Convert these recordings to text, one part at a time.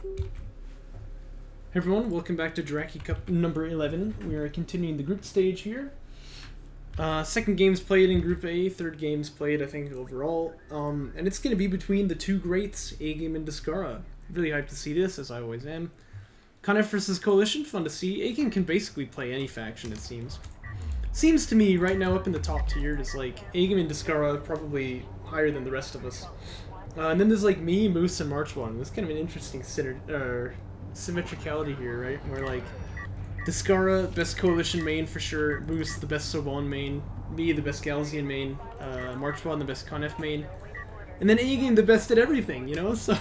Hey everyone, welcome back to Jaraci Cup number 11. We are continuing the group stage here. Second game's played in Group A, third game's played, I think, overall. And it's going to be between the two greats, AGameAnx and Descara. Really hyped to see this, as I always am. Conef versus Coalition, fun to see. AGameAnx can basically play any faction, it seems. Seems to me, right now up in the top tier, it's like AGameAnx and Descara probably higher than the rest of us. And then there's like me, Moose, and March1. It's kind of an interesting symmetricality here, right? Where like Descara, best Coalition main for sure, Moose the best Soban main, me the best Galzian main, March1 the best Conef main, and then AGameAnx the best at everything, you know? So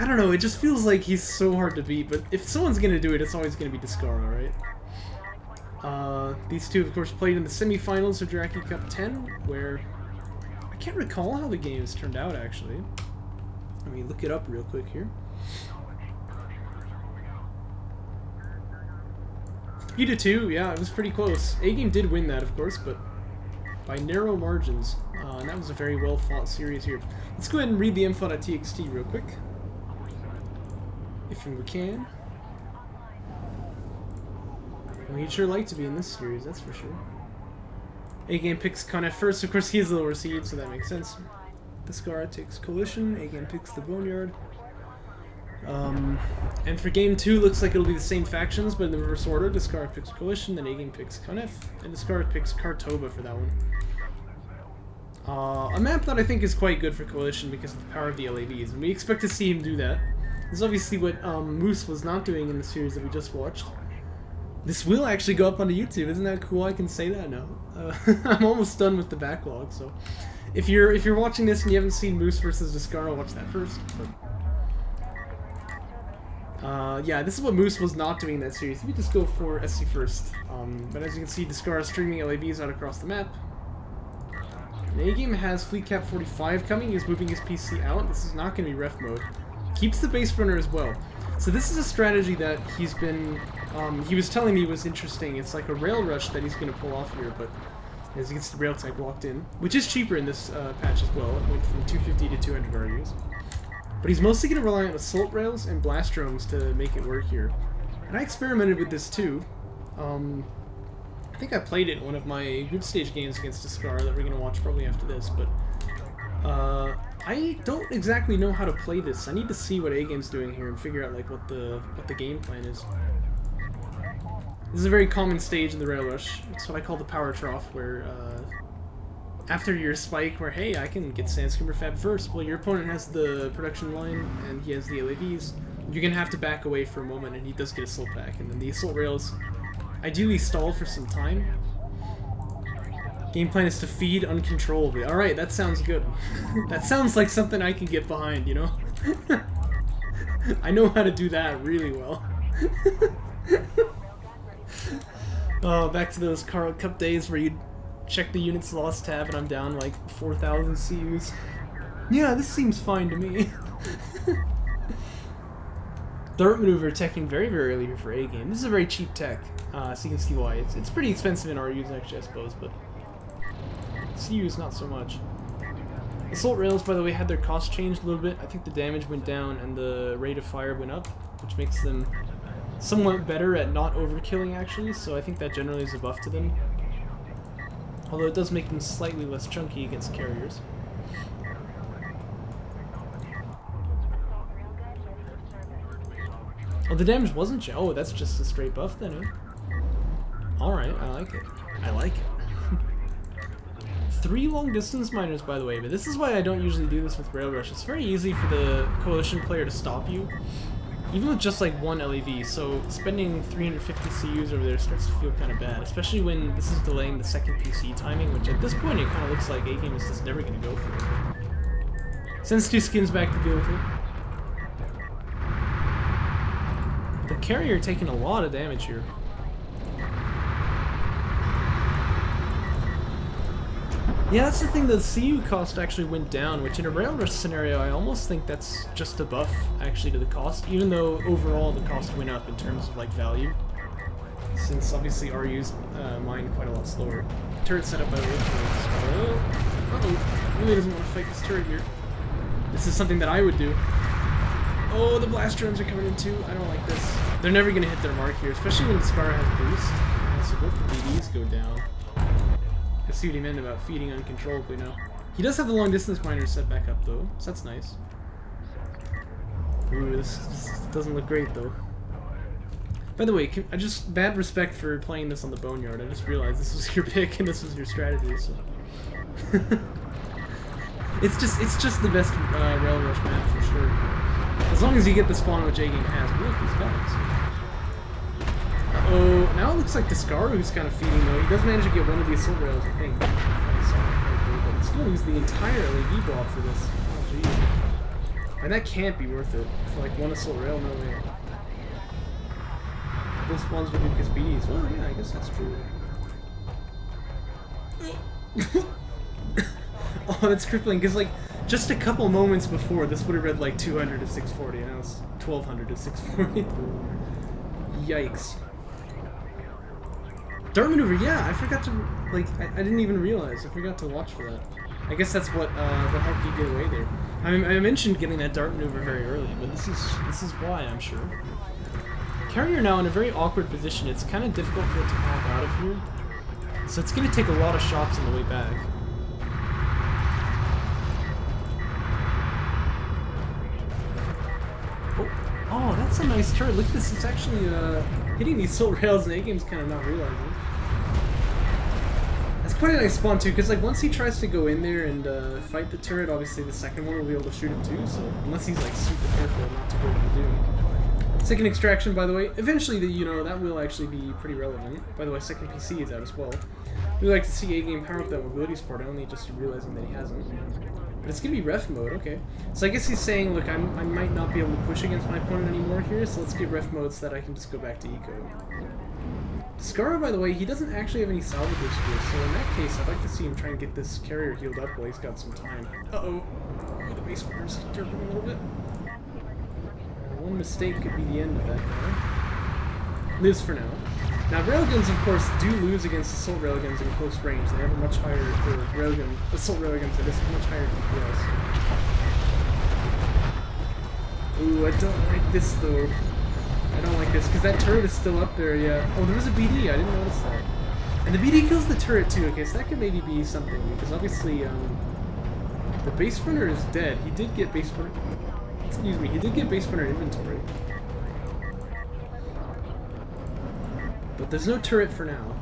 I don't know, it just feels like he's so hard to beat, but if someone's gonna do it, it's always gonna be Descara, right? These two of course played in the semi-finals of Jaraci Cup 10, where I can't recall how the games turned out actually. Let me look it up real quick here. 3-2, yeah, it was pretty close. AGameAnx did win that, of course, but by narrow margins. And that was a very well-fought series here. Let's go ahead and read the info.txt real quick. If we can. We'd sure like to be in this series, that's for sure. AGameAnx picks Conef first. Of course, he's the lower seed, so that makes sense. Descara takes Coalition, AGameAnx picks the Boneyard. And for game 2, looks like it'll be the same factions, but in the reverse order. Descara picks Coalition, then AGameAnx picks Conef, and Descara picks Kartoba for that one. A map that I think is quite good for Coalition because of the power of the LAVs, and we expect to see him do that. This is obviously what Moose was not doing in the series that we just watched. This will actually go up onto YouTube, isn't that cool? I can say that now. I'm almost done with the backlog, so if you're watching this and you haven't seen Moose versus Descara, watch that first. But, yeah, this is what Moose was not doing in that series. Let me just go for SC first. But as you can see, Descara is streaming LAVs out across the map. And AGameAnx has Fleet Cap 45 coming. He's moving his PC out. This is not going to be ref mode. Keeps the base runner as well. So this is a strategy that he's been... he was telling me was interesting. It's like a rail rush that he's going to pull off here, but as he gets the rail tech walked in, which is cheaper in this patch as well. It went from 250 to 200 RUs. But he's mostly going to rely on assault rails and blast drones to make it work here. And I experimented with this too. I think I played it in one of my group stage games against Descara that we're going to watch probably after this, but I don't exactly know how to play this. I need to see what AGameAnx's doing here and figure out like what the game plan is. This is a very common stage in the rail rush. It's what I call the power trough, where after your spike, where hey, I can get Sandscreamer Fab first. Well, your opponent has the production line and he has the LAVs. You're gonna have to back away for a moment, and he does get assault back. And then the assault rails ideally stall for some time. Game plan is to feed uncontrollably. All right, that sounds good. That sounds like something I can get behind, you know. I know how to do that really well. Oh, back to those Carl Cup days where you'd check the units lost tab and I'm down like 4,000 CUs. Yeah, this seems fine to me. Dart maneuver teching very, very early here for AGameAnx. This is a very cheap tech, so you can see why. It's pretty expensive in RUs actually, I suppose, but CUs not so much. Assault rails, by the way, had their cost changed a little bit. I think the damage went down and the rate of fire went up, which makes them somewhat better at not overkilling actually, so I think that generally is a buff to them. Although it does make them slightly less chunky against carriers. Oh, the damage wasn't... Oh, that's just a straight buff then, eh? Alright, I like it. I like it. 3 long distance miners, by the way, but this is why I don't usually do this with Rail Rush. It's very easy for the Coalition player to stop you, even with just like 1 LAV, so spending 350 CUs over there starts to feel kind of bad, especially when this is delaying the second PC timing, which at this point it kind of looks like AGameAnx is just never going to go for it. Sends 2 skins back to deal with it. The carrier taking a lot of damage here. Yeah, that's the thing, the CU cost actually went down, which in a rail rush scenario, I almost think that's just a buff, actually, to the cost, even though overall the cost went up in terms of, like, value. Since, obviously, RUs mine quite a lot slower. Turret setup by the way. Uh-oh. Really doesn't want to fight this turret here. The This is something that I would do. Oh, the blast drones are coming in too. I don't like this. They're never going to hit their mark here, especially when Descara has boost. So both the BDs go down. I see what he meant about feeding uncontrollably now. He does have the long distance miner set back up though, so that's nice. Ooh, this doesn't look great though. By the way, I just bad respect for playing this on the Boneyard. I just realized this was your pick and this was your strategy. So it's just the best Rail Rush map for sure. As long as you get the spawn which AGameAnx. Look, he's got it. Uh-oh, now it looks like Descara who's kind of feeding though. He does manage to get one of the assault rails, I think. But he's gonna use the entire LED block for this. Oh jeez. And that can't be worth it for like one assault rail. No way. Both spawns with Lucas BDs. Well, yeah, I guess that's true. Oh, that's crippling, because like, just a couple moments before, this would have read like 200 to 640, and now it's 1200 to 640. Yikes. Dart maneuver, yeah, I forgot to, like, I didn't even realize. I forgot to watch for that. I guess that's what helped you get away there. I mean, I mentioned getting that dart maneuver very early, but this is why, I'm sure. Carrier now in a very awkward position. It's kind of difficult for it to pop out of here. So it's going to take a lot of shots on the way back. Oh, that's a nice turret. Look at this. It's actually hitting these assault rails, and A-Game's kind of not realizing. That's quite a nice spawn, too, because like once he tries to go in there and fight the turret, obviously the second one will be able to shoot him, too. So unless he's like super careful not to go to do. Second extraction, by the way. Eventually, that will actually be pretty relevant. By the way, second PC is out as well. We like to see A-Game power up that mobility support, only just realizing that he hasn't. But it's gonna be ref mode, okay. So I guess he's saying, look, I might not be able to push against my opponent anymore here, so let's get ref mode so that I can just go back to eco. Descara, by the way, he doesn't actually have any salvagers here, so in that case, I'd like to see him try and get this carrier healed up while he's got some time. Uh-oh. Oh, the base runner's jerking a little bit. One mistake could be the end of that guy. Lives for now. Now, railguns, of course, do lose against assault railguns in close range. They have a much higher, assault railguns are just much higher DPS. Ooh, I don't like this, though. I don't like this, because that turret is still up there, yeah. Oh, there was a BD, I didn't notice that. And the BD kills the turret, too, okay, so that could maybe be something, because obviously, the base runner is dead. He did get base runner... Excuse me, he did get base runner inventory. But there's no turret for now.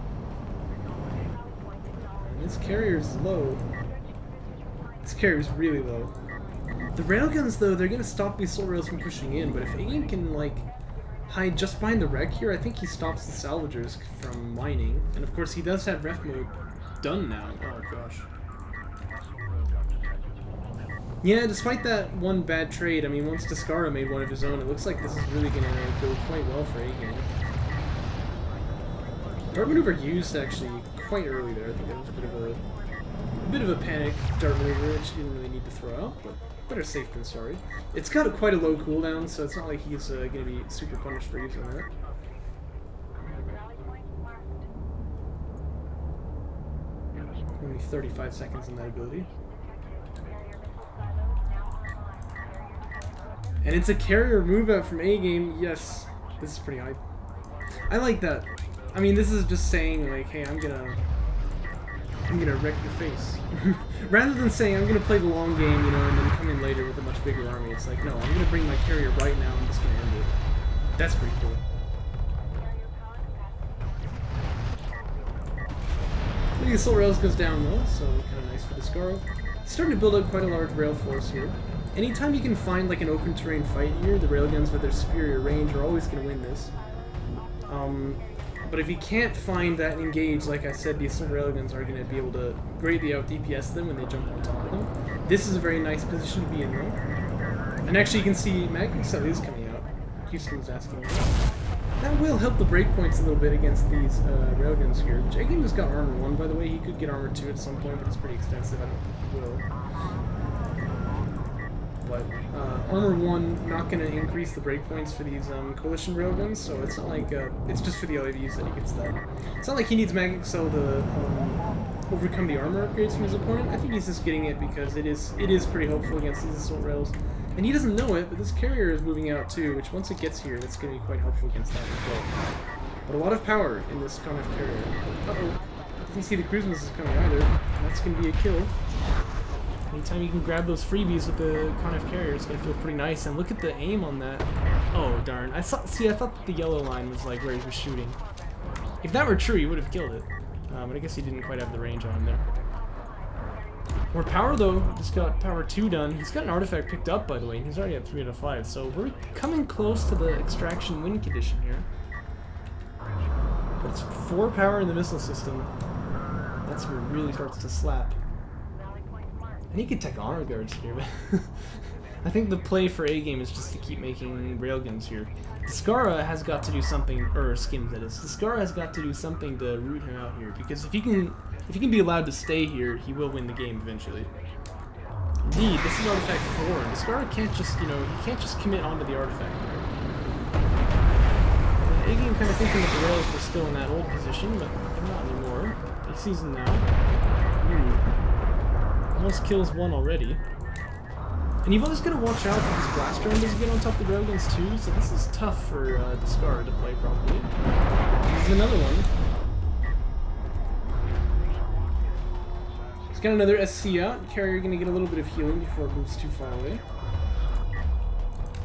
And this carrier's low. This carrier's really low. The railguns, though, they're gonna stop these assault rails from pushing in, but if A-Game can, like, hide just behind the wreck here, I think he stops the salvagers from mining. And of course, he does have ref mode done now. Oh gosh. Yeah, despite that one bad trade, I mean, once Descara made one of his own, it looks like this is really gonna go quite well for A-Game. Dart maneuver used actually quite early there. I think that was a bit of a panic dart maneuver, which he didn't really need to throw out, but better safe than sorry. It's got quite a low cooldown, so it's not like he's going to be super punished for using that. Only 35 seconds in that ability. And it's a carrier move out from A-Game. Yes, this is pretty hype. I like that. I mean, this is just saying, like, hey, I'm gonna wreck your face. Rather than saying, I'm gonna play the long game, and then come in later with a much bigger army. It's like, no, I'm gonna bring my carrier right now, I'm just gonna end it. That's pretty cool. The assault rails goes down, though, so kind of nice for Descara. He's starting to build up quite a large rail force here. Anytime you can find, like, an open terrain fight here, the railguns with their superior range are always gonna win this. But if you can't find that engage, like I said, the assault railguns are going to be able to greatly out DPS them when they jump on top of them. This is a very nice position to be in, though. And actually, you can see AGameAnx is coming out. Houston was asking. That will help the breakpoints a little bit against these railguns here. Which A-Game just got armor 1, by the way. He could get armor 2 at some point, but it's pretty expensive. I don't think he will. But armor 1 not going to increase the breakpoints for these coalition railguns, so it's not like it's just for the LAVs that he gets that. It's not like he needs AGameAnx to overcome the armor upgrades from his opponent. I think he's just getting it because it is pretty hopeful against these assault rails. And he doesn't know it, but this carrier is moving out too, which once it gets here, that's going to be quite helpful against that as well. But a lot of power in this Conif carrier. Uh-oh. Doesn't see the cruise missiles coming either. And that's going to be a kill. Anytime you can grab those freebies with the Conif carrier, it's going to feel pretty nice. And look at the aim on that. Oh, darn. I thought that the yellow line was like where he was shooting. If that were true, he would have killed it. But I guess he didn't quite have the range on him there. More power though, just got power 2 done. He's got an artifact picked up, by the way, and he's already at 3 out of 5, so we're coming close to the extraction win condition here. But it's 4 power in the missile system. That's where it really starts to slap. And he could take honor guards here, but I think the play for A-Game is just to keep making railguns here. Descara has got to do something, or Skims that is. Descara has got to do something to root him out here, because if he can be allowed to stay here, he will win the game eventually. Indeed, this is artifact 4, and Descara can't just, he can't just commit onto the artifact there. A-Game kind of thinking that the rails were still in that old position, but they're not anymore. He sees them now. Almost kills one already. And you've always got to watch out that this blast drone doesn't get on top of the railguns too, so this is tough for Descara to play properly. This is another one. He's got another SC out. Carrier going to get a little bit of healing before it moves too far away.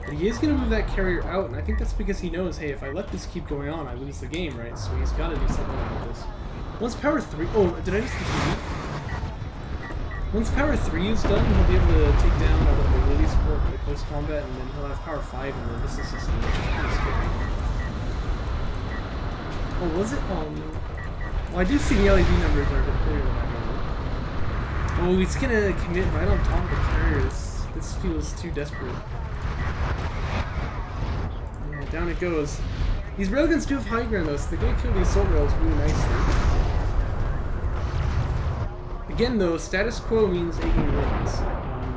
But he is going to move that carrier out, and I think that's because he knows, hey, if I let this keep going on, I lose the game, right? So he's got to do something about this. Once power 3... Oh, did I just think once power 3 is done, he'll be able to take down the mobility support in the close combat, and then he'll have power 5 in the missile system, which is pretty scary. Oh, was it? Well, I do see the LED numbers are a bit clearer than I remember. Oh, he's gonna commit right on top of the carrier. This feels too desperate. Yeah, down it goes. These railguns do have high ground though, so they're gonna kill these assault rails really nicely. Again though, status quo means A-Game wins,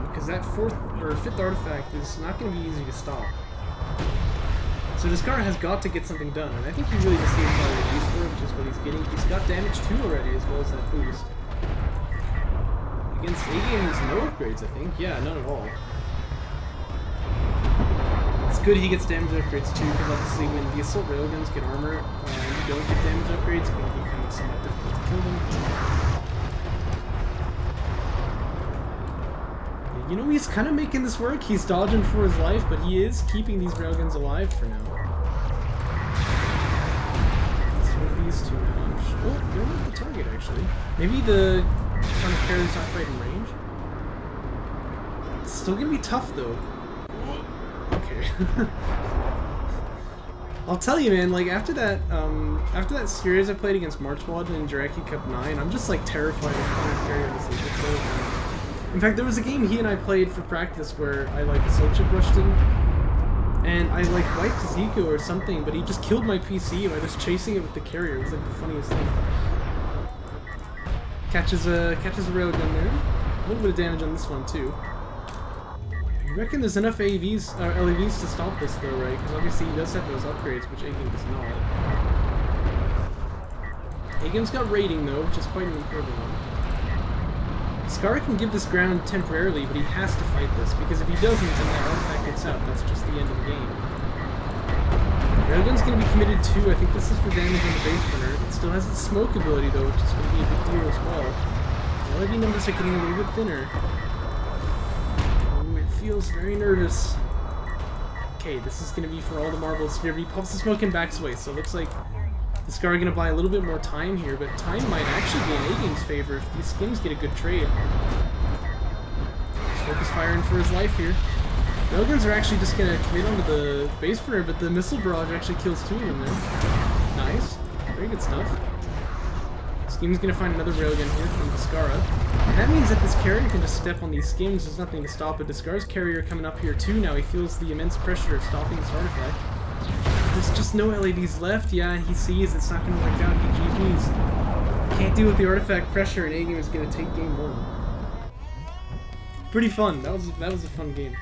because that 5th artifact is not going to be easy to stop. So Descara has got to get something done, and I think he really just needs a lot of use for it, which is what he's getting. He's got damage 2 already, as well as that boost. Against A-Game, there's no upgrades, I think. Yeah, none at all. It's good he gets damage upgrades too, because obviously when the assault railguns get armor, and you don't get damage upgrades, it can be kind of somewhat difficult to kill them. You know, he's kind of making this work. He's dodging for his life, but he is keeping these railguns alive for now. Let's move these two now. Oh, they're not the target, actually. Maybe the kind of carrier's not quite in range. It's still gonna be tough, though. Okay. I'll tell you, man, like, after that series I played against Marchwad in Jaraci Cup 9, I'm just, like, terrified of kind of carrier this league. In fact, there was a game he and I played for practice where I, like, assault chip rushed him, and I, like, wiped Zico or something, but he just killed my PC by just chasing it with the carrier. It was, like, the funniest thing. Catches a railgun there. A little bit of damage on this one, too. I reckon there's enough LEVs to stop this, though, right? Because obviously he does have those upgrades, which A-Game does not. A-Game's got rating, though, which is quite an important one. Descara can give this ground temporarily, but he has to fight this, because if he doesn't, then that artifact gets out. That's just the end of the game. Railgun's going to be committed too. I think this is for damage on the base burner. It still has its smoke ability, though, which is going to be a big deal as well. The LED numbers are getting a little bit thinner. Ooh, it feels very nervous. Okay, this is going to be for all the marbles here. He pops the smoke and backs away, so it looks like Descara gonna buy a little bit more time here, but time might actually be in A-Game's favor if these Skims get a good trade. He's focus firing for his life here. Railguns are actually just gonna commit onto the base burner, but the missile barrage actually kills 2 of them there. Nice. Very good stuff. Skim's gonna find another railgun here from Descara. And that means that this carrier can just step on these Skims. There's nothing to stop it. Descara's carrier coming up here too now. He feels the immense pressure of stopping this artifact. There's just no LEDs left. Yeah, he sees it's not going to work out. He GG's. Can't deal with the artifact pressure, and A-Game is going to take game 1. Pretty fun. That was a fun game.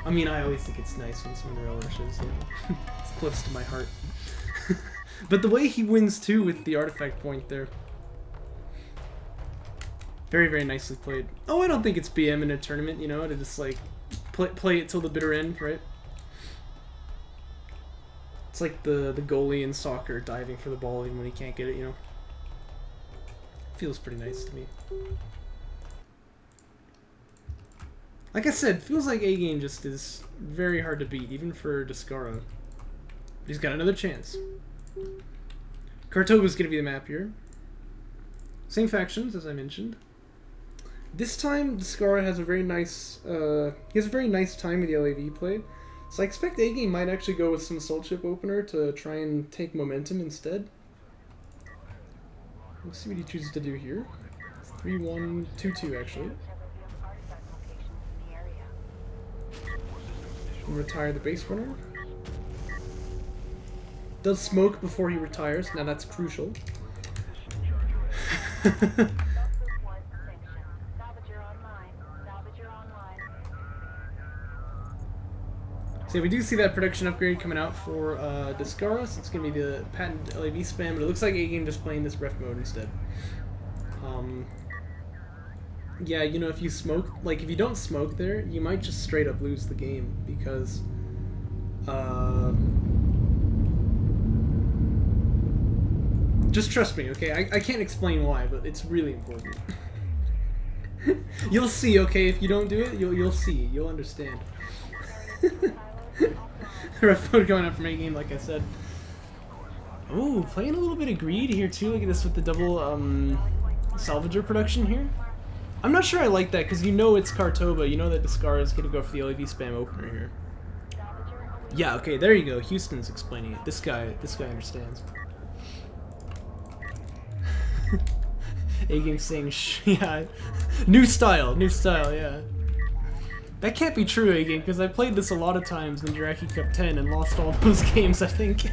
I mean, I always think it's nice when someone rail rushes. You know? It's close to my heart. But the way he wins too with the artifact point there. Very, very nicely played. Oh, I don't think it's BM in a tournament, you know, to just like play it till the bitter end, right? It's like the goalie in soccer diving for the ball even when he can't get it, you know? Feels pretty nice to me. Like I said, feels like A-Game just is very hard to beat, even for Descara. But he's got another chance. Kartoba's gonna be the map here. Same factions, as I mentioned. This time, Descara has a very nice, he has a very nice time with the LAV play. So I expect A-Game might actually go with some Soul Chip opener to try and take momentum instead. Let's see what he chooses to do here. 3-1-2-2 actually. We'll retire the base runner. Does smoke before he retires. Now that's crucial. So yeah, we do see that production upgrade coming out for Descara, so it's going to be the patent LAV spam, but it looks like A-Game just playing this ref mode instead. Yeah, you know, if you smoke, like if you don't smoke there, you might just straight up lose the game, because just trust me, okay? I can't explain why, but it's really important. You'll see, okay? If you don't do it, you'll see. You'll understand. Ref mode going up from A-Game, like I said. Ooh, playing a little bit of greed here too. Look at this with the double salvager production here. I'm not sure I like that, because you know it's Kartoba. You know that Descara is going to go for the LAV spam opener here. Yeah, okay, there you go. Houston's explaining it. This guy understands. A-Game saying, yeah. New style, yeah. That can't be true, A-Game, because I played this a lot of times in Jaraci Cup 10 and lost all those games, I think.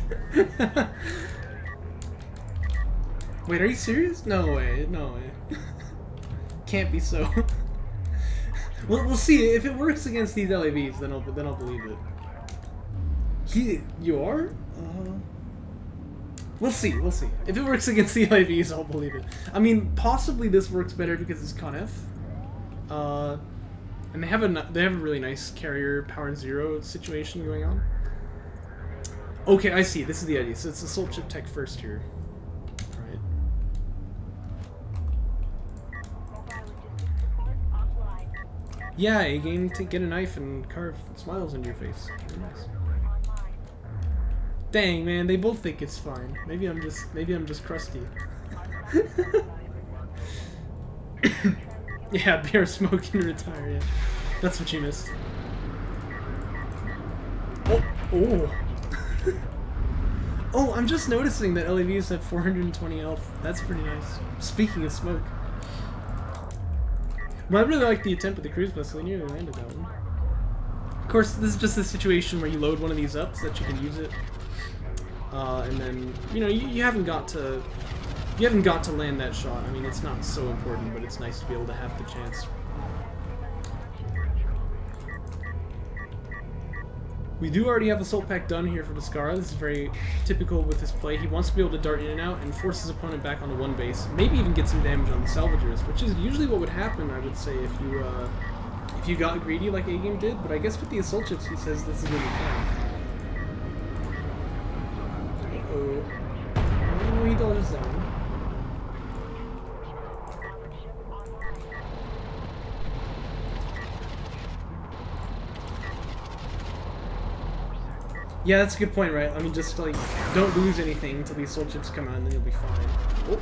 Wait, are you serious? No way, no way. Can't be so. We'll see. If it works against these LAVs, then I'll believe it. You are? We'll see. If it works against the LAVs, I'll believe it. I mean, possibly this works better because it's Conf. And they have a really nice carrier power 0 situation going on. Okay, I see. This is the idea. So it's the Soul Chip tech first here. Right. Yeah, A-Game to get a knife and carve smiles into your face. Very nice. Dang, man, they both think it's fine. Maybe I'm just crusty. Yeah, beer smoking retire, yeah. That's what you missed. Oh. Oh, I'm just noticing that LAVs have 420 health. That's pretty nice. Speaking of smoke. Well, I really like the attempt with the cruise vessel. I nearly landed that one. Of course, this is just a situation where you load one of these up so that you can use it. And then, you know, you haven't got to land that shot. I mean, it's not so important, but it's nice to be able to have the chance. We do already have Assault Pack done here for Descara. This is very typical with his play. He wants to be able to dart in and out and force his opponent back onto one base. Maybe even get some damage on the salvagers, which is usually what would happen, I would say, if you got greedy like A-Game did. But I guess with the Assault Chips, he says this is really fun. Uh-oh. Oh, he dodges down. Yeah, that's a good point, right? I mean, just like, don't lose anything until these Soul Chips come out, and then you'll be fine. Oh,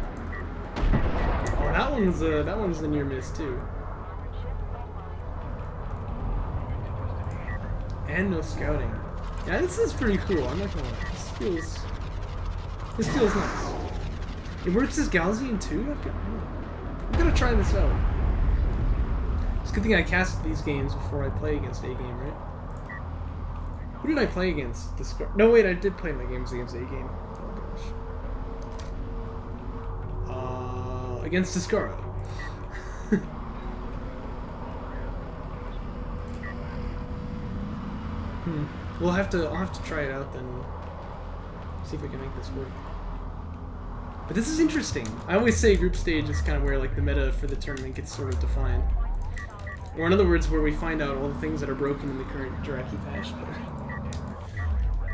that one's the near miss too. And no scouting. Yeah, this is pretty cool. I'm not gonna lie. This feels nice. It works as Galzian too. I'm gonna try this out. It's a good thing I cast these games before I play against A-Game, right? Who did I play against? Descara? No, wait, I did play my games against A-Game. Oh, gosh. Against Descara. I'll have to try it out then. See if we can make this work. But this is interesting. I always say group stage is kind of where like the meta for the tournament gets sort of defined. Or in other words, where we find out all the things that are broken in the current Jaraci patch.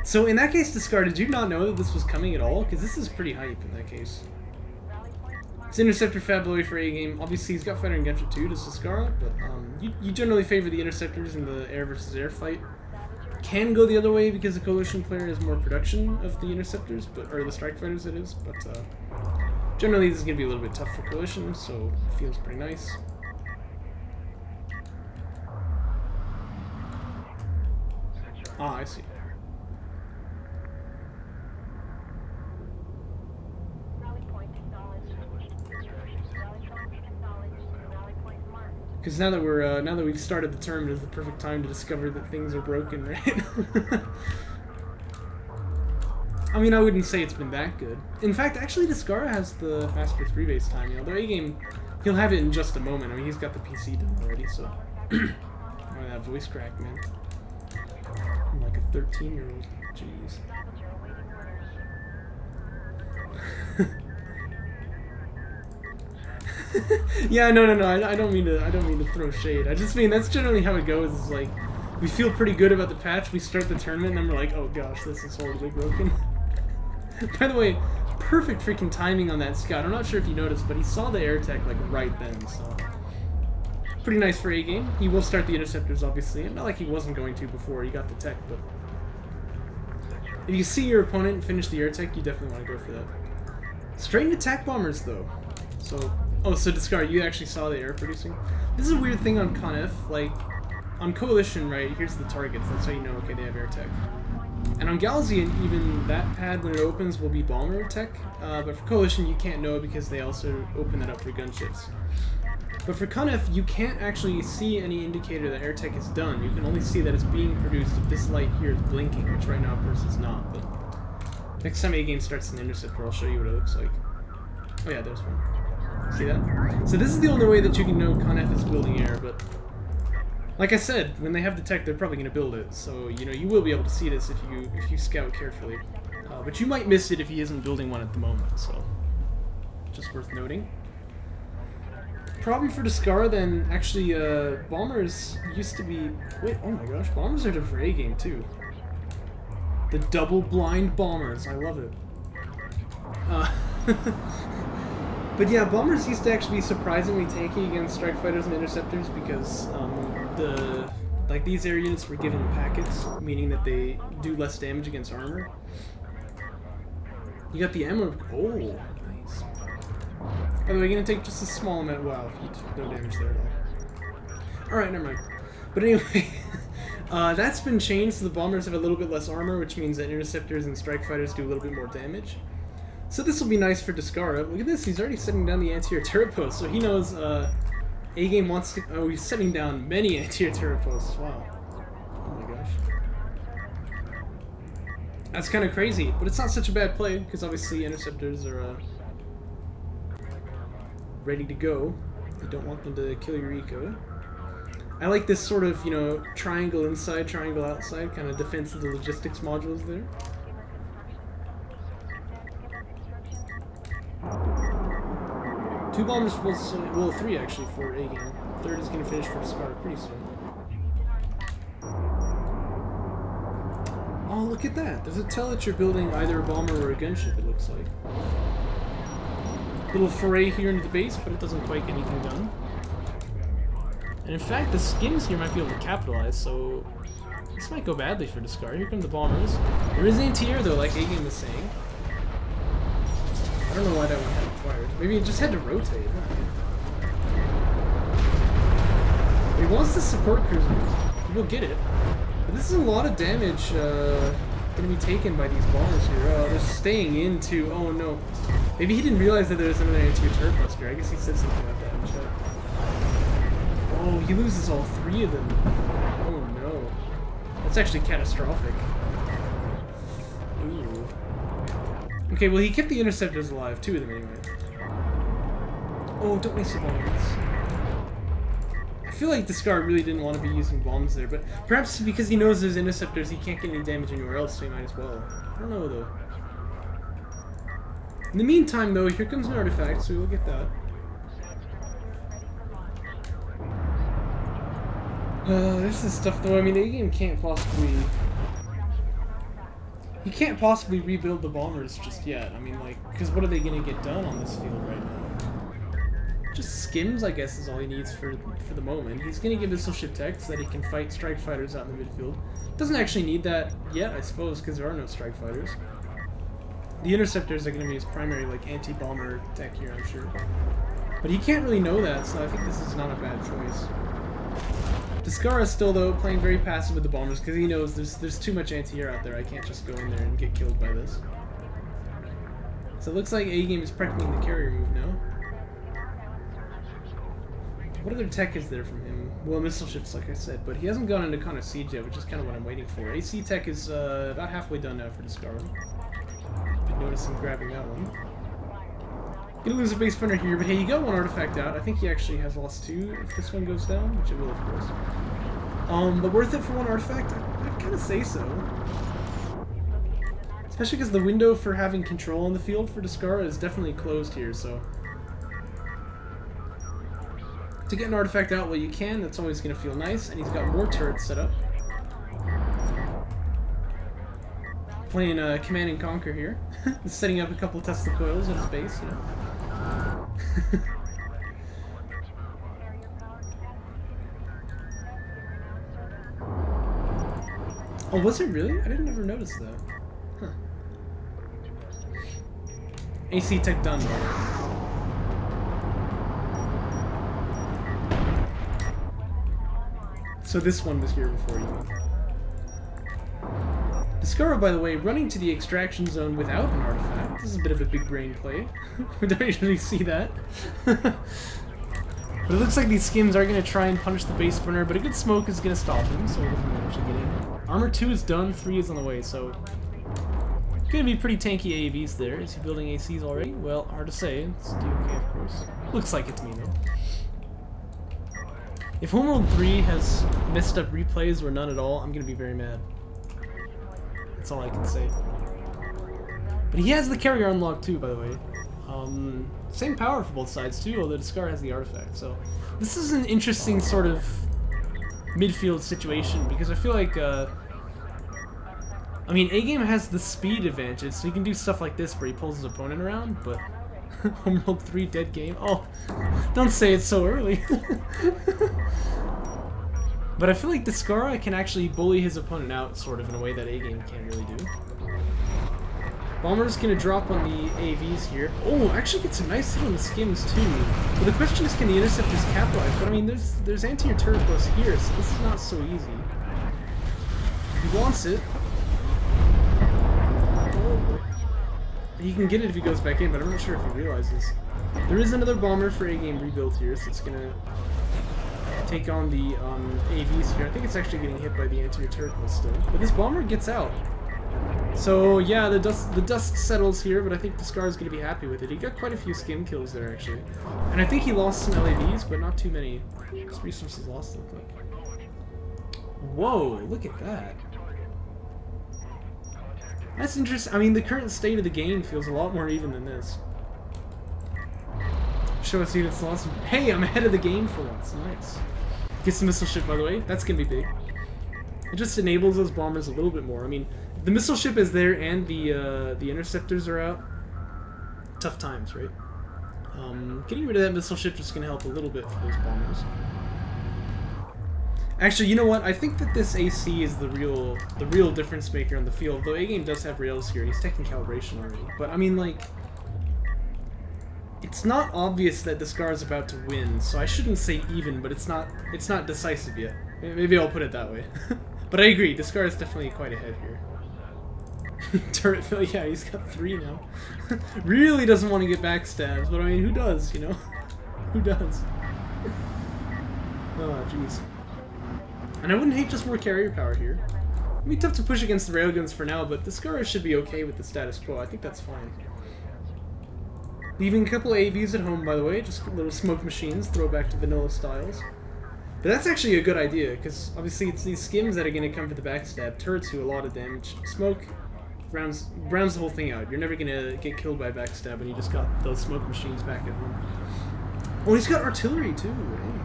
So in that case, Descara, did you not know that this was coming at all? Because this is pretty hype in that case. It's Interceptor Fab Lowy for A-Game. Obviously, he's got Fighter and Genshin too, does Descara, but you generally favor the Interceptors in the air versus air fight. Can go the other way because the Coalition player has more production of the Interceptors, or the Strike Fighters it is, but generally this is going to be a little bit tough for Coalition, so it feels pretty nice. Ah, I see. Because now that we've started the tournament, is the perfect time to discover that things are broken, right? I mean, I wouldn't say it's been that good. In fact, actually, Descara has the faster 3-base timing. Although A-Game, he'll have it in just a moment. I mean, he's got the PC done already, so. Oh, that voice crack, man. I'm like a 13-year-old. Jeez. Yeah, no. I don't mean to throw shade. I just mean that's generally how it goes. It's like we feel pretty good about the patch. We start the tournament, and then we're like, oh gosh, this is horribly broken. By the way, perfect freaking timing on that scout. I'm not sure if you noticed, but he saw the air tech like right then. So pretty nice for A-Game. He will start the Interceptors, obviously. Not like he wasn't going to before he got the tech, but if you see your opponent finish the air tech, you definitely want to go for that. Straightened attack bombers, though. So. Oh, so Descara, you actually saw the air producing? This is a weird thing on ConF, like, on Coalition, right, here's the targets, that's how you know, okay, they have air tech. And on Galzian, even that pad, when it opens, will be bomber tech, but for Coalition, you can't know because they also open that up for gunships. But for ConF, you can't actually see any indicator that air tech is done. You can only see that it's being produced if this light here is blinking, which right now, of course, is not, but next time A-Game starts an Interceptor, I'll show you what it looks like. Oh yeah, there's one. See that? So this is the only way that you can know ConF is building air, but like I said, when they have the tech, they're probably going to build it. So, you know, you will be able to see this if you scout carefully. But you might miss it if he isn't building one at the moment, so just worth noting. Problem for Descara then, actually, bombers used to be... Wait, oh my gosh, bombers are different for A-Game too. The double blind bombers, I love it. But yeah, bombers used to actually be surprisingly tanky against strike fighters and interceptors because these air units were given packets, meaning that they do less damage against armor. You got the ammo. Oh, nice. By the way, you're gonna take just a small amount. Wow, no damage there at all. All right, never mind. But anyway, that's been changed. So the bombers have a little bit less armor, which means that interceptors and strike fighters do a little bit more damage. So this will be nice for Descara. Look at this, he's already setting down the anti-air turret post, so he knows A-Game wants to... Oh, he's setting down many anti-air turret posts, wow. Oh my gosh. That's kind of crazy, but it's not such a bad play, because obviously interceptors are ready to go. You don't want them to kill your eco. I like this sort of, you know, triangle inside, triangle outside, kind of defense of the logistics modules there. Two bombers, well, three actually for A-Game. Third is going to finish for Descara pretty soon. Oh, look at that. Does it tell that you're building either a bomber or a gunship, it looks like. Little foray here into the base, but it doesn't quite get anything done. And in fact, the skins here might be able to capitalize, so this might go badly for Descara. Here come the bombers. There is anti-air though, like A-Game was saying. I don't know why that one hadn't fired. Maybe it just had to rotate. He wants to support cruiser. He will get it. But this is a lot of damage going to be taken by these bombers here. Oh, they're staying into... Oh no. Maybe he didn't realize that there was another anti-air turret buster. I guess he said something about that in chat. Oh, he loses all three of them. Oh no. That's actually catastrophic. Ooh. Okay, well he kept the interceptors alive, two of them anyway. Oh, don't waste the bombs. I feel like Descara really didn't want to be using bombs there, but perhaps because he knows there's interceptors, he can't get any damage anywhere else, so he might as well. I don't know though. In the meantime, though, here comes an artifact, so we'll get that. This is tough, though. I mean, A-Game can't possibly... He can't possibly rebuild the bombers just yet. I mean, like, because what are they going to get done on this field right now? Just skims, I guess, is all he needs for the moment. He's going to give missile ship tech so that he can fight strike fighters out in the midfield. Doesn't actually need that yet, I suppose, because there are no strike fighters. The interceptors are going to be his primary, like, anti-bomber tech here, I'm sure. But he can't really know that, so I think this is not a bad choice. Descara still, though, playing very passive with the bombers because he knows there's too much anti-air out there. I can't just go in there and get killed by this. So it looks like A-Game is practicing the carrier move now. What other tech is there from him? Well, missile ships, like I said, but he hasn't gone into Connor Siege yet, which is kind of what I'm waiting for. AC tech is about halfway done now for Descara. Did notice him grabbing that one. Gonna lose a base sprinter here, but hey, you got one artifact out. I think he actually has lost two if this one goes down, which it will, of course. But worth it for one artifact? I'd kind of say so. Especially because the window for having control on the field for Descara is definitely closed here, so... To get an artifact out while you can, that's always going to feel nice, and he's got more turrets set up. Playing Command and Conquer here. Setting up a couple of Tesla coils at his base, you know. Oh, was it really? I didn't ever notice that. Huh. AC tech done, by the way. So this one was here before you. Descara, by the way, running to the extraction zone without an artifact. This is a bit of a big brain play. We don't usually see that. But it looks like these skims are going to try and punish the base sprinter, but a good smoke is going to stop him, so he doesn't actually get in. Armor 2 is done, 3 is on the way, so... Going to be pretty tanky AAVs there. Is he building ACs already? Well, hard to say. It's DOK, of course. Looks like it to me, though. If Homeworld 3 has messed up replays or none at all, I'm going to be very mad. That's all I can say. But he has the carrier unlocked too, by the way. Same power for both sides too, although Descara has the artifact. So this is an interesting sort of midfield situation because I feel like, I mean, A-Game has the speed advantage, so he can do stuff like this where he pulls his opponent around, but Homeworld 3 dead game. Oh, don't say it so early. But I feel like Descara can actually bully his opponent out, sort of, in a way that A-Game can't really do. Bomber's gonna drop on the AVs here. Oh, actually gets a nice hit on the skims too. But the question is, can the interceptors capitalize? But I mean, there's anti-air turret close here, so this is not so easy. He wants it. He can get it if he goes back in, but I'm not sure if he realizes. There is another bomber for A-Game rebuilt here, so it's gonna take on the AVs here. I think it's actually getting hit by the anti-air turret still. But this bomber gets out. So yeah, the dust settles here, but I think Descara's gonna be happy with it. He got quite a few skim kills there actually. And I think he lost some LAVs, but not too many. Just resources lost, look like. Whoa, look at that. That's interesting. I mean, the current state of the game feels a lot more even than this. Show us units lost. Hey, I'm ahead of the game for once. Nice. Get some missile ship, by the way. That's gonna be big. It just enables those bombers a little bit more. I mean, the missile ship is there and the interceptors are out. Tough times, right? Getting rid of that missile ship is gonna help a little bit for those bombers. Actually, you know what? I think that this AC is the real difference maker on the field. Though A-Game does have rails here, and he's taking calibration already. But I mean, like, it's not obvious that Descara's about to win, so I shouldn't say even, but it's not decisive yet. Maybe I'll put it that way. But I agree, Descara's definitely quite ahead here. Turret fill, yeah, he's got 3 now. Really doesn't want to get backstabs, but I mean, who does, you know? Who does? Oh, jeez. And I wouldn't hate just more carrier power here. It'd be tough to push against the railguns for now, but Descara should be okay with the status quo. I think that's fine. Leaving a couple AVs at home, by the way, just little smoke machines, throw back to vanilla styles. But that's actually a good idea, because obviously it's these skims that are going to come for the backstab. Turrets do a lot of damage. Smoke, rounds the whole thing out. You're never gonna get killed by backstab when you just got those smoke machines back at home. Oh, he's got artillery too. Hey.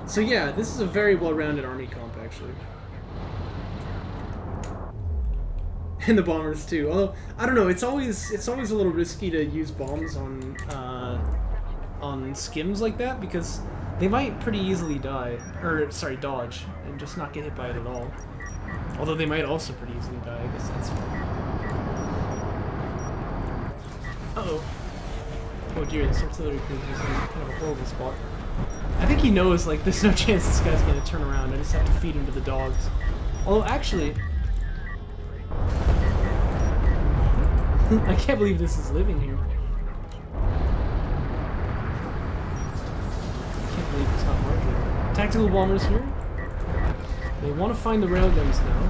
So yeah, this is a very well-rounded army comp actually. And the bombers too. Although I don't know, it's always a little risky to use bombs on skims like that because they might pretty easily die, or sorry, dodge, and just not get hit by it at all. Although they might also pretty easily die. I guess that's fine. Uh-oh. Oh dear, this artillery cruiser is in kind of a horrible spot. I think he knows, like, there's no chance this guy's gonna turn around. I just have to feed him to the dogs. Although, actually... I can't believe this is living here. I can't believe it's not larger. Tactical bombers here. They want to find the railguns now.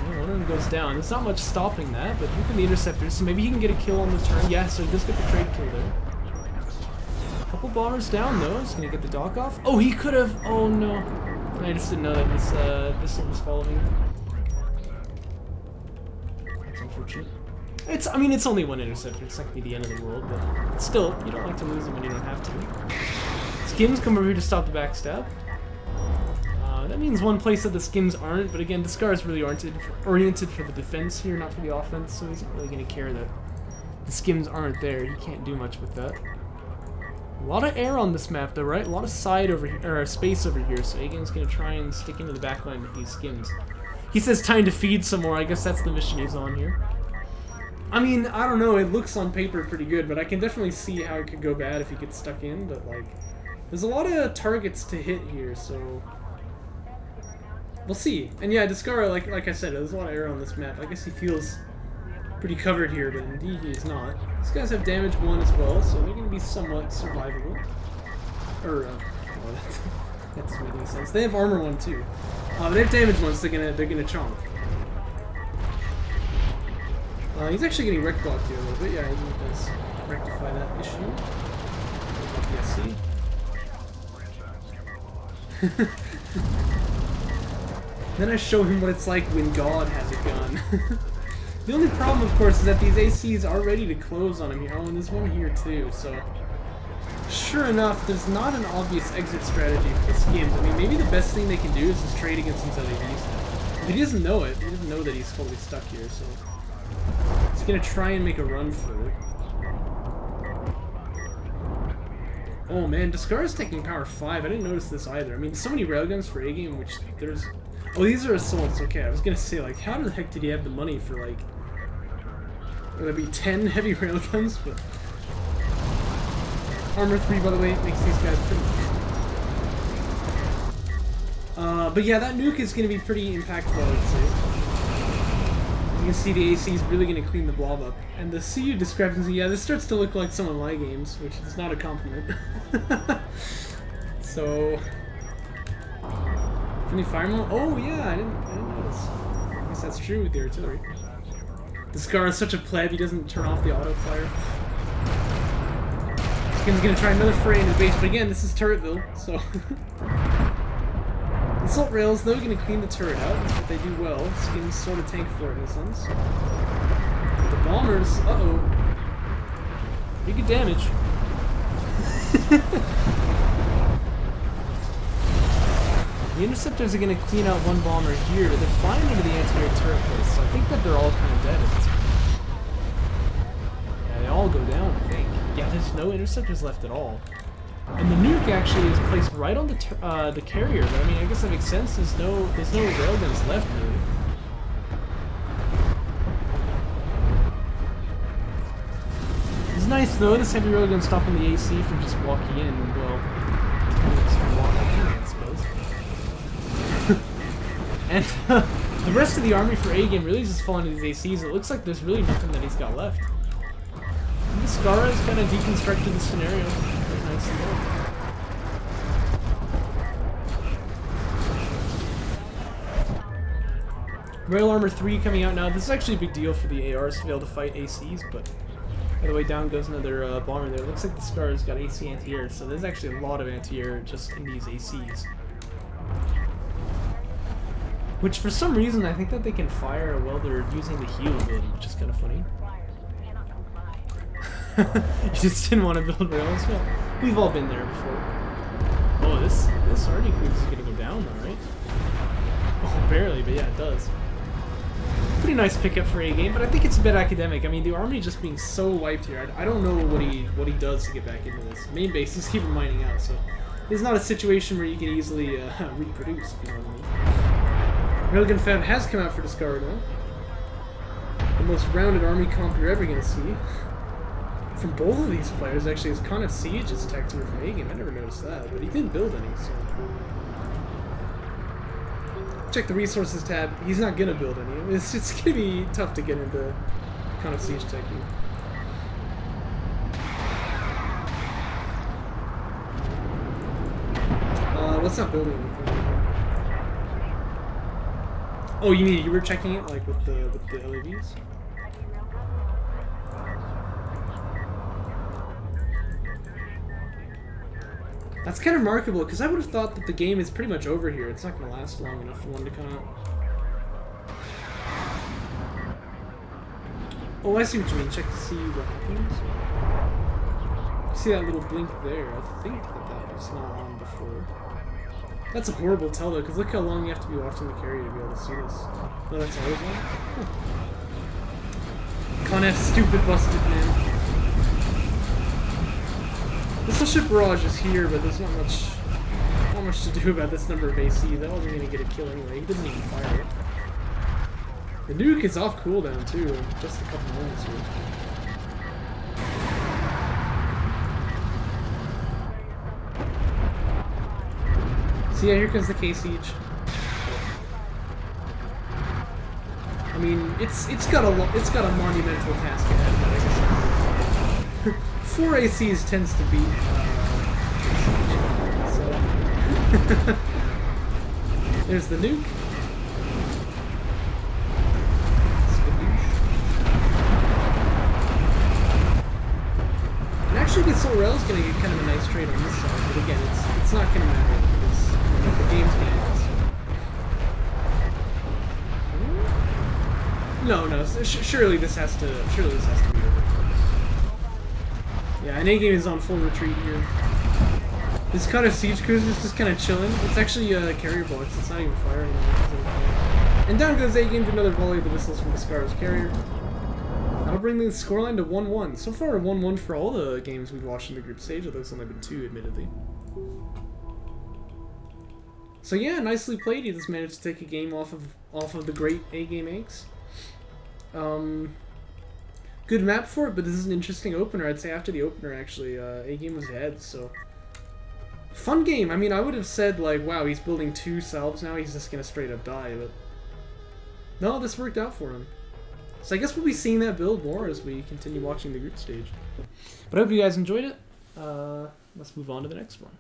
One of them goes down. There's not much stopping that, but look at the interceptors, so maybe he can get a kill on the turn. Yeah, so he does get the trade kill there. Couple bombers down though. He's gonna get the dock off. Oh, he could have. Oh no! I just didn't know that this missile was following him. That's unfortunate. I mean, it's only one interceptor. It's not gonna be the end of the world, but still, you don't like to lose them when you don't have to. Skims come over here to stop the backstab. That means one place that the skims aren't, but again, Descara is really oriented for the defense here, not for the offense, so he's not really gonna care that the skims aren't there. He can't do much with that. A lot of air on this map though, right? A lot of side over here, or space over here, so AGameAnx gonna try and stick into the backline with these skims. He says time to feed some more. I guess that's the mission he's on here. I mean, I don't know, it looks on paper pretty good, but I can definitely see how it could go bad if he gets stuck in, but like, there's a lot of targets to hit here, so we'll see. And yeah, Descara, like I said, there's a lot of air on this map. I guess he feels pretty covered here, but indeed he is not. These guys have damage 1 as well, so they're going to be somewhat survivable. Or, well, that doesn't make any sense. They have armor 1 too. They have damage 1, so they're gonna chomp. He's actually getting wreck blocked here a little bit. Yeah, he does rectify that issue. Then I show him what it's like when God has a gun. The only problem, of course, is that these ACs are ready to close on him here. Oh, and there's one here too, so... Sure enough, there's not an obvious exit strategy for the skims. I mean, maybe the best thing they can do is just trade against these LAVs. But he doesn't know it. He doesn't know that he's totally stuck here, so... He's gonna try and make a run for it. Oh man, Descara's taking power 5. I didn't notice this either. I mean, so many railguns for A-game, which there's... Oh, these are assaults. Okay, I was gonna say, like, how the heck did he have the money for, like... Would that be 10 heavy railguns? But... Armor 3, by the way, makes these guys pretty... But yeah, that nuke is gonna be pretty impactful, I would say. You can see the AC is really going to clean the blob up. And the CU discrepancy, yeah, this starts to look like some of my games, which is not a compliment. So... Friendly fire mode? Oh yeah, I didn't notice. I guess that's true with the artillery. Descara is such a pleb, he doesn't turn off the auto fire. Skin's going to try another foray into the base, but again, this is Turretville, so... Assault rails, though, going to clean the turret out. That's what they do well. Skin's sort of tank for it in a sense. The bombers, uh-oh. Pretty good damage. The interceptors are going to clean out one bomber here, but they're flying into the anti-air turret place, so I think that they're all kind of dead at this point. Yeah, they all go down, I think. Yeah, there's no interceptors left at all. And the nuke actually is placed right on the carrier. But I mean, I guess that makes sense. There's no railguns left really. It's nice though. This heavy railgun stopping the AC from just walking in. Well, just walking in, I suppose. And the rest of the army for A-game really is just falling into these ACs. It looks like there's really nothing that he's got left. And Descara has kind of deconstructed the scenario. Rail Armor 3 coming out now. This is actually a big deal for the ARs to be able to fight ACs, but by the way, down goes another bomber there. It looks like the Descara's got AC anti-air, so there's actually a lot of anti-air just in these ACs. Which for some reason I think that they can fire while they're using the heal ability, which is kind of funny. You just didn't want to build rails? Well, we've all been there before. Oh, this Arty Cruise is gonna go down though, right? Oh, barely, but yeah, it does. Pretty nice pickup for A-Game, but I think it's a bit academic. I mean, the army just being so wiped here, I don't know what he does to get back into this. Main base is even mining out, so it's not a situation where you can easily reproduce, if you know what I mean. Railgun Fab has come out for Descara though. The most rounded army comp you're ever going to see. From both of these players, actually, his Con of Siege is tech tier from A-Game. I never noticed that, but he didn't build any, so... Check the resources tab. He's not gonna build any. It's gonna be tough to get into kind of siege tech here. Let's not build anything. Oh, you were checking it like with the LAVs? That's kind of remarkable, because I would have thought that the game is pretty much over here. It's not going to last long enough for one to come out. Oh, I see what you mean. Check to see what happens. See that little blink there? I think that was not on before. That's a horrible tell, though, because look how long you have to be watching the carrier to be able to see this. No, that's always on? Huh. Con F stupid busted, man. This ship barrage is here, but there's not much to do about this number of AC. That wasn't gonna get a kill anyway. He doesn't even fire it. The nuke is off cooldown too, in just a couple moments here. So yeah, here comes the K-Siege. I mean, it's got a monumental task ahead, but I guess 4 ACs tends to beat so. There's the nuke. And actually, the Soul Rail is going to get kind of a nice trade on this side, but again, it's not going to matter because the game's going to end. No, surely this has to be over. Yeah, and A-Game is on full retreat here. This kind of siege cruiser is just kind of chilling. It's actually a carrier box. It's not even firing. And down goes A-Game to another volley of the missiles from Descara's carrier. That'll bring the scoreline to 1-1. So far, 1-1 for all the games we've watched in the group stage, although it's only been 2, admittedly. So yeah, nicely played. He just managed to take a game off of the great AGameAnx. Good map for it, but this is an interesting opener. I'd say after the opener, actually, A-Game was ahead, so... Fun game! I mean, I would have said, like, wow, he's building 2 salves now, he's just gonna straight up die, but... No, this worked out for him. So I guess we'll be seeing that build more as we continue watching the group stage. But I hope you guys enjoyed it. Let's move on to the next one.